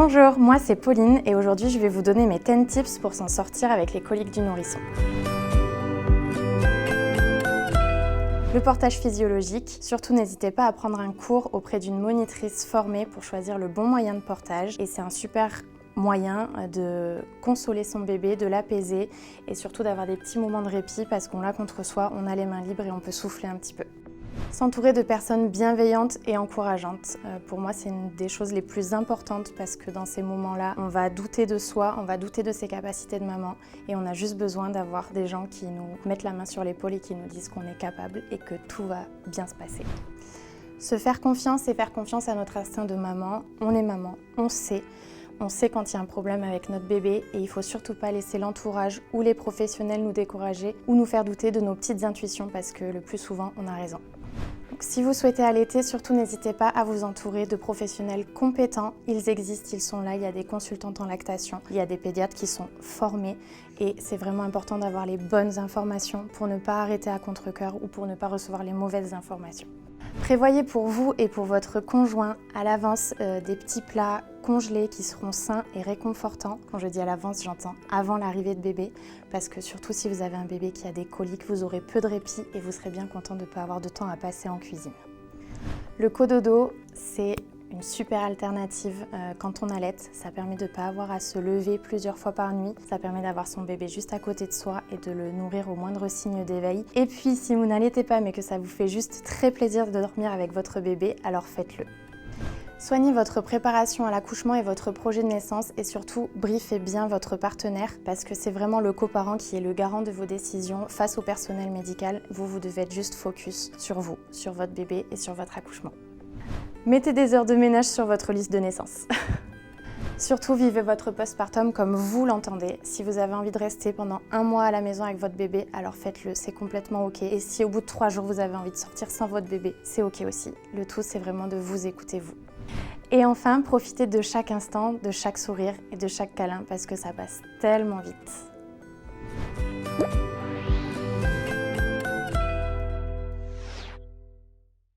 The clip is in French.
Bonjour, moi c'est Pauline et aujourd'hui je vais vous donner mes 10 tips pour s'en sortir avec les coliques du nourrisson. Le portage physiologique, surtout n'hésitez pas à prendre un cours auprès d'une monitrice formée pour choisir le bon moyen de portage et c'est un super moyen de consoler son bébé, de l'apaiser et surtout d'avoir des petits moments de répit parce qu'on l'a contre soi, on a les mains libres et on peut souffler un petit peu. S'entourer de personnes bienveillantes et encourageantes, pour moi c'est une des choses les plus importantes parce que dans ces moments-là, on va douter de soi, on va douter de ses capacités de maman et on a juste besoin d'avoir des gens qui nous mettent la main sur l'épaule et qui nous disent qu'on est capable et que tout va bien se passer. Se faire confiance et faire confiance à notre instinct de maman. On est maman, on sait quand il y a un problème avec notre bébé et il ne faut surtout pas laisser l'entourage ou les professionnels nous décourager ou nous faire douter de nos petites intuitions parce que le plus souvent, on a raison. Donc, si vous souhaitez allaiter, surtout n'hésitez pas à vous entourer de professionnels compétents. Ils existent, ils sont là, il y a des consultantes en lactation, il y a des pédiatres qui sont formés et c'est vraiment important d'avoir les bonnes informations pour ne pas arrêter à contre-cœur ou pour ne pas recevoir les mauvaises informations. Prévoyez pour vous et pour votre conjoint à l'avance des petits plats congelés qui seront sains et réconfortants. Quand je dis à l'avance, j'entends avant l'arrivée de bébé, parce que surtout si vous avez un bébé qui a des coliques, vous aurez peu de répit et vous serez bien content de ne pas avoir de temps à passer en cuisine. Le cododo, c'est une super alternative quand on allaite. Ça permet de ne pas avoir à se lever plusieurs fois par nuit. Ça permet d'avoir son bébé juste à côté de soi et de le nourrir au moindre signe d'éveil. Et puis, si vous n'allaitez pas mais que ça vous fait juste très plaisir de dormir avec votre bébé, alors faites-le. Soignez votre préparation à l'accouchement et votre projet de naissance et surtout briefez bien votre partenaire parce que c'est vraiment le coparent qui est le garant de vos décisions face au personnel médical. Vous devez être juste focus sur vous, sur votre bébé et sur votre accouchement. Mettez des heures de ménage sur votre liste de naissance. Surtout, vivez votre postpartum comme vous l'entendez. Si vous avez envie de rester pendant 1 mois à la maison avec votre bébé, alors faites-le, c'est complètement ok. Et si au bout de 3 jours, vous avez envie de sortir sans votre bébé, c'est ok aussi. Le tout, c'est vraiment de vous écouter vous. Et enfin, profitez de chaque instant, de chaque sourire et de chaque câlin parce que ça passe tellement vite.